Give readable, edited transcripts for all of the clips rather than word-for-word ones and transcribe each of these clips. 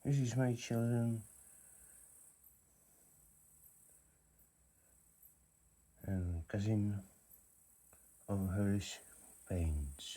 This is my children. And cousin of hers paints.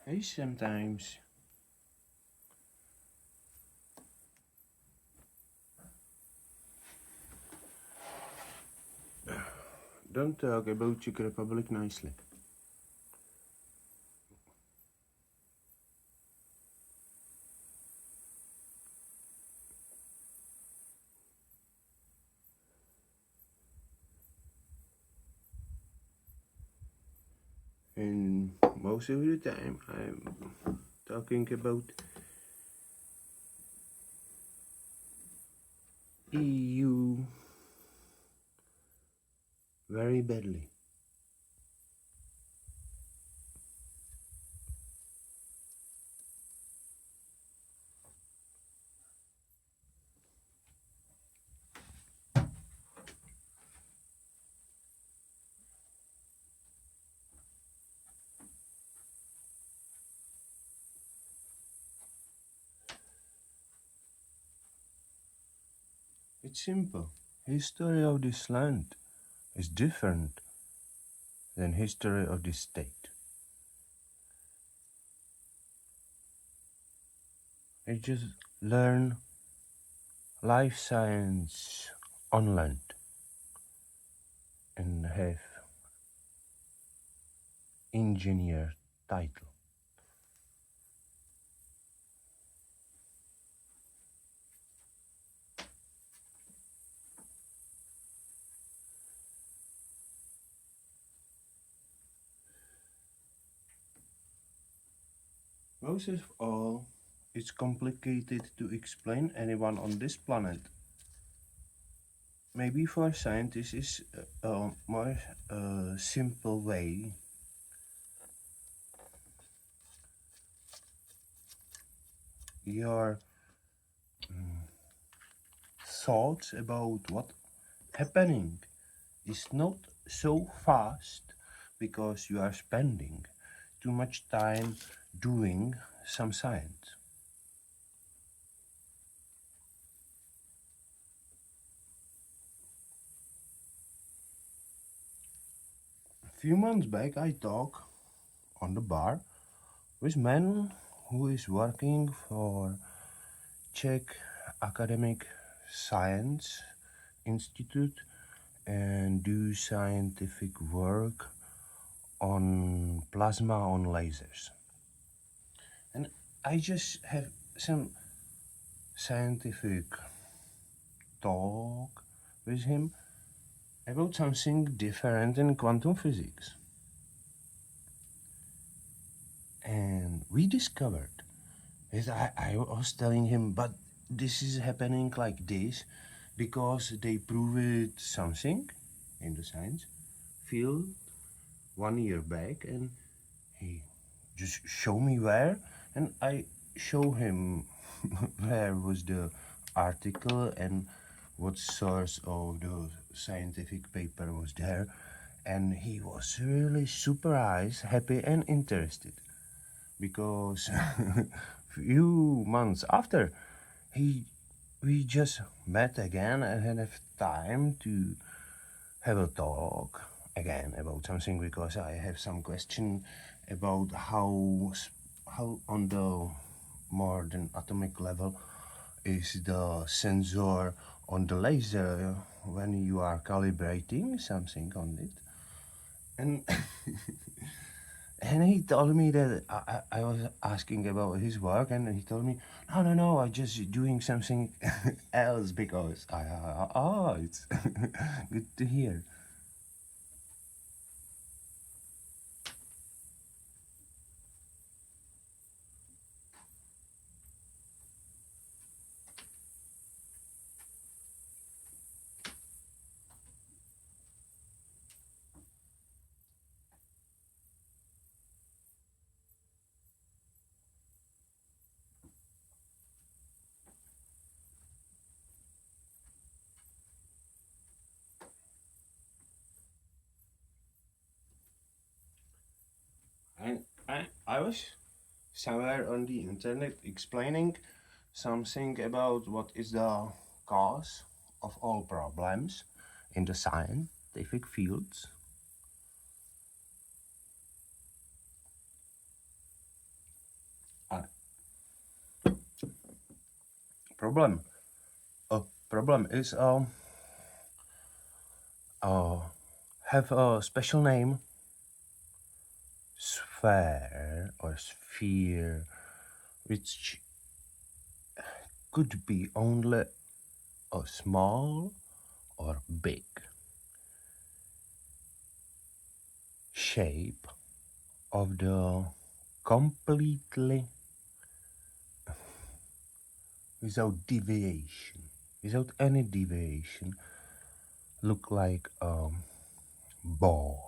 Hey, sometimes. Don't talk about Czech Republic nicely. And most of the time I'm talking about EU very badly. It's simple. History of this land is different than history of this state. I just learn life science on land and have engineer title. Most of all, it's complicated to explain anyone on this planet. Maybe for scientists is a more simple way. Your thoughts about what happening is not so fast because you are spending too much time doing some science. A few months back I talked on the bar with man who is working for Czech Academic Science Institute and do scientific work on plasma on lasers. And I just have some scientific talk with him about something different in quantum physics. And we discovered that I was telling him, but this is happening like this because they proved something in the science field 1 year back, and he just show me where, and I show him where was the article and what source of the scientific paper was there, and he was really surprised, happy and interested because few months after he we just met again and had time to have a talk again about something because I have some question about how on the more than atomic level is the sensor on the laser when you are calibrating something on it. And and he told me that I was asking about his work, and he told me, no, I just doing something else because it's good to hear. I was somewhere on the internet explaining something about what is the cause of all problems in the scientific fields. Uh, problem. A problem is uh have a special name, sphere or sphere, which could be only a small or big shape of the completely without deviation, without any deviation, look like a ball.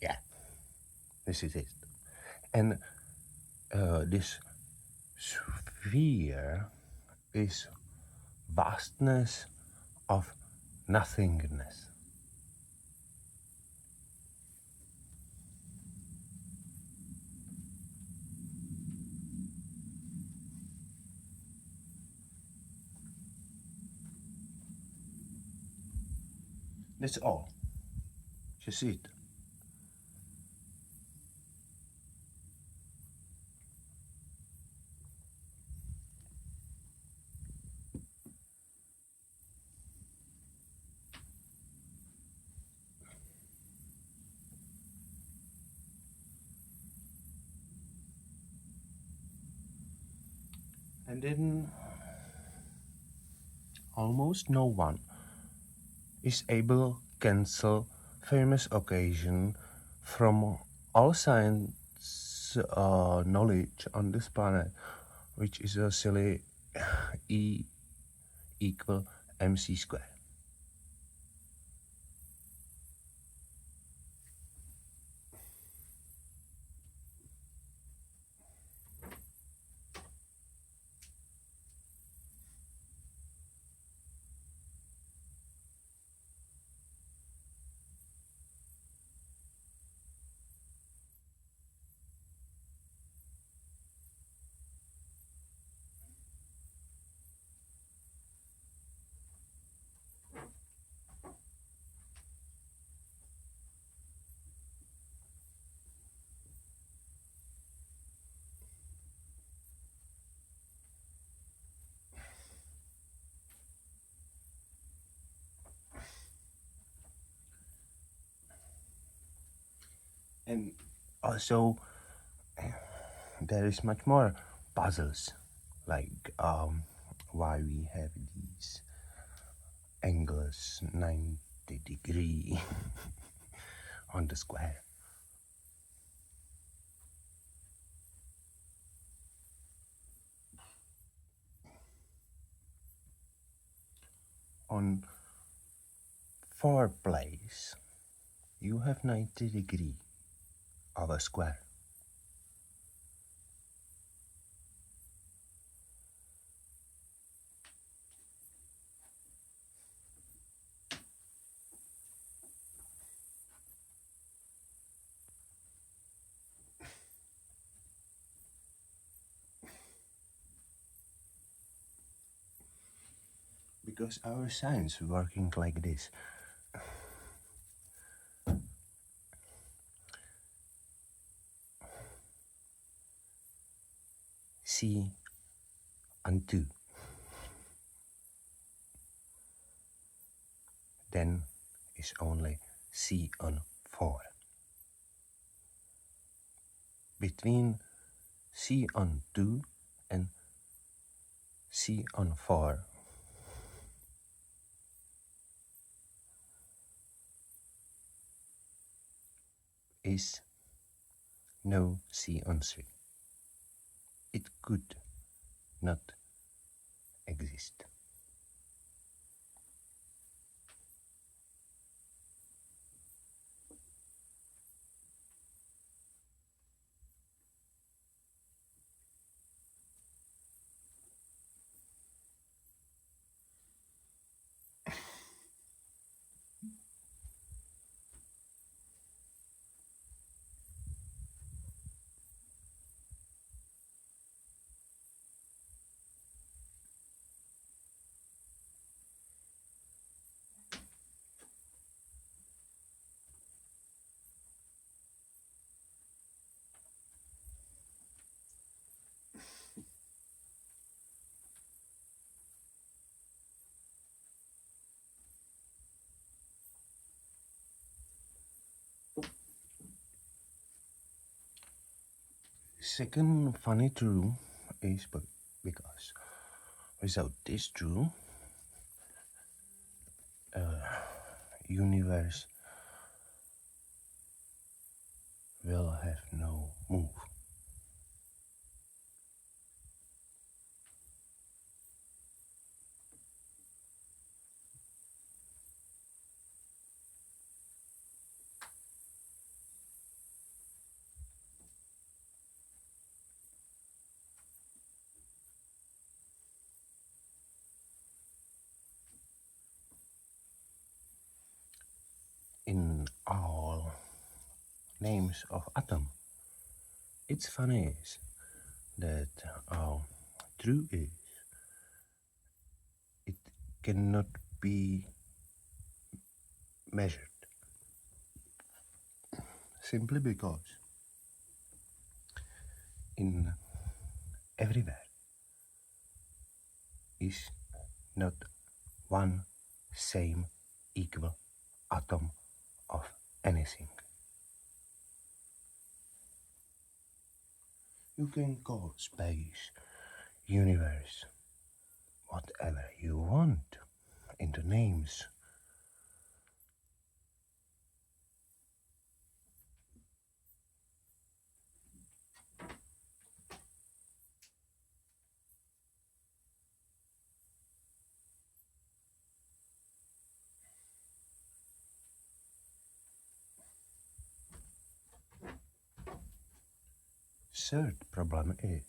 Yeah, this is it. And this sphere is vastness of nothingness. That's all. Just it. And then almost no one is able cancel famous occasion from all science knowledge on this planet, which is a silly E equal mc square. And also there is much more puzzles, like why we have these angles 90-degree on the square. On four place you have 90-degree of a square. Because our science working like this. C on 2, then is only C on 4. Between C on 2 and C on 4 is no C on 3. It could not exist. second funny true is because without this true, universe will have no move. In all names of atom, it's funny is that true is it cannot be measured simply because in everywhere is not one same equal atom of anything. You can call space, universe, whatever you want in the names. Third problem is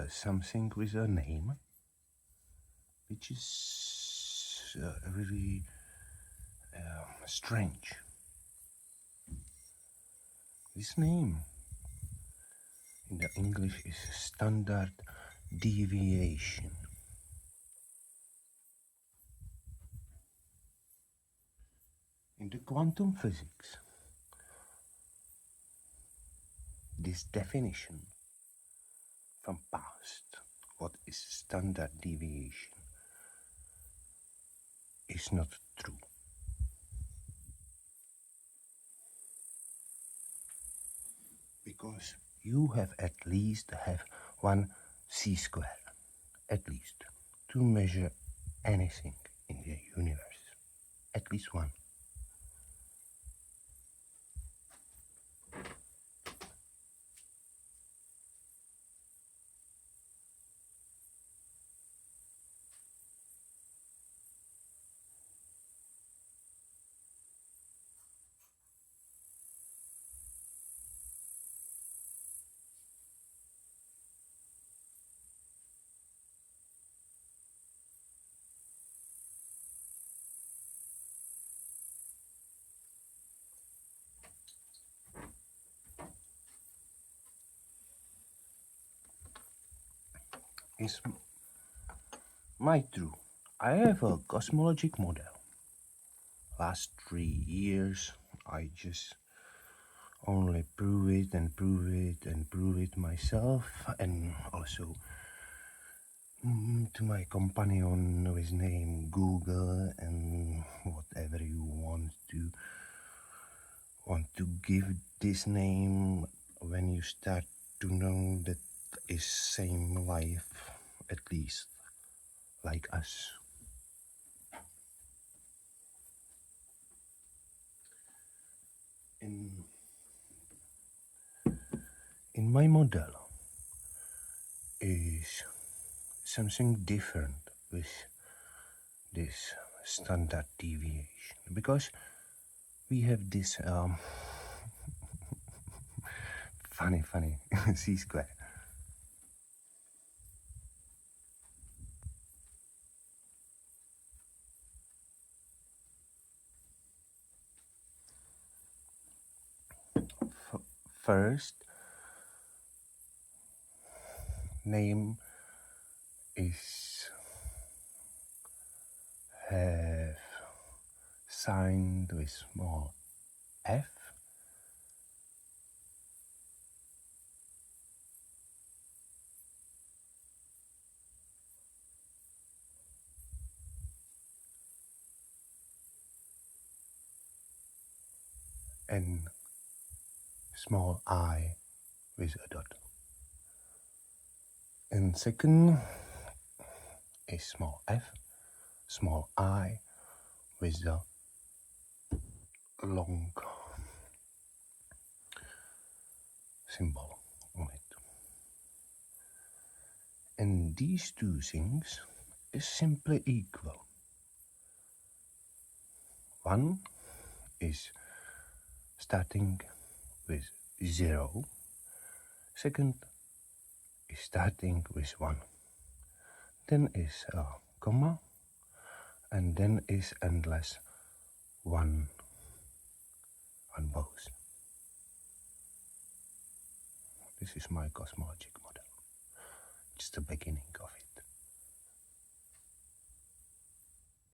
something with a name, which is really strange. This name in the English is standard deviation. In the quantum physics, this definition from past, what is standard deviation, is not true. Because you have at least have one c square, at least, to measure anything in the universe. At least one. Is my true. I have a cosmologic model. Last 3 years, I just only prove it and prove it and prove it myself, and also to my companion with name Google and whatever you want to give this name when you start to know that is same life, at least like us. In in my model is something different with this standard deviation because we have this funny c square. First, name is have signed with small f, and small I with a dot. And second is small f, small I with the long symbol on it. And these two things is simply equal. One is starting with 0, second is starting with 1. Then is a comma, and then is endless 1 on both. This is my cosmologic model. It's the beginning of it.